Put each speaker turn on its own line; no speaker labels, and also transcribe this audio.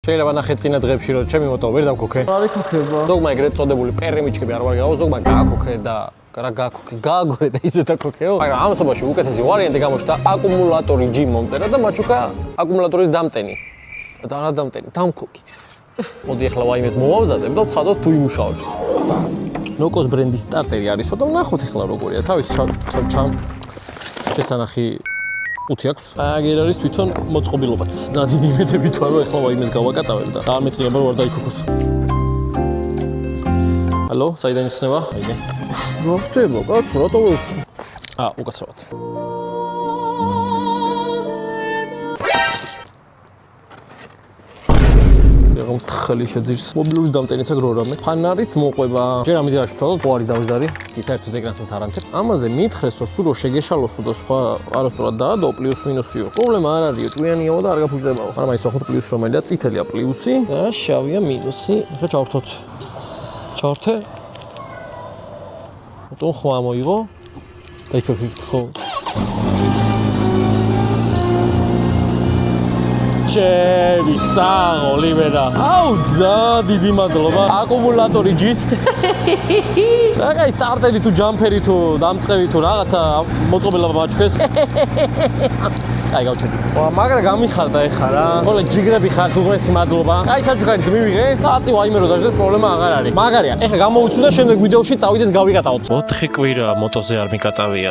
შეიძლება ნახეთ წინა დღეებში რომ ჩემი მოტო ვერ დამქოქე.
არ იქოქება.
ზოგმა ეგრეთ წოდებული პერიმიჩკები არ ვარ გავა, ზოგმა გააქოქე და რა გააქოქე, გააგორე და ისე დაქოქეო. მაგრამ ამ სოფაში უკეთესი ვარიანტი გამოჩნდა აკუმულატორი ჯი მომწერა და მაჩუკა აკუმულატორის დამტენი. და რა დამტენი? დამქოქი. მოდი ახლა ვაიმეს მოვავზადებ და ვცადოთ თუ იმუშავებს. ნოკოს ბრენდის სტარტერი არისო და ვნახოთ ახლა როგორია. თავის შესანახი უთ აქვს. აგერ არის თვითონ მოწყობილობაც. და დიდი იმედებით ვარ რომ ახლა ვაიმეს გავაკატავებ და არ მეწინება რომ არ დაიქოქოს. ალო, საიდან იხსნება? აიგე. რა ხდება? კაცო, რატო ვეუხსნ? უკაცრავად. რა მთხელი შეძირს. მობილურის დამტენიც აქ რო რამე. ფანარიც მოყვება. ჯერ ამის რა შევთვალოთ, ყوارი დავждარი. ის საერთოდ ეკრანსაც არ ანთებს. ამაზე მითხრეს რომ სულ რო შეგეშალოსო და სხვა არასწორად დაადო პლუს მინუსიო. პრობლემა არ არის, ტვიანიაო და არ გაფუჭდებაო. მაგრამ მაინც ვახოთ პლუს რომელია, წითელია პლუსი და შავია მინუსი. ახლა ჩავართოთ. ჩავართე. უთო ხმა მოიღო. დაიქოქით ხო. ჩემი საღო ლიბერა. აუ ძა დიდი მადლობა. აკუმულატორი ჯის. რაღაცა სტარტერი თუ ჯამპერი თუ დამწყები თუ რაღაცა მოწყობილობა მაჩქეს. აი გავჩერდი. მაგრამ გამიხარდა ეხა რა. ხოლე ჯიგრები ხართ უღმესი მადლობა. აი საჩუქარიც მივიღე. კაცი ვაიმე რო დაждდეს პრობლემა აღარ არის. მაგარია. ეხა გამოვიცნო და შემდეგ ვიდეოში წავიდეთ გავიკატავოთ. 4 კვირა მოტოზე არ მიკატავია.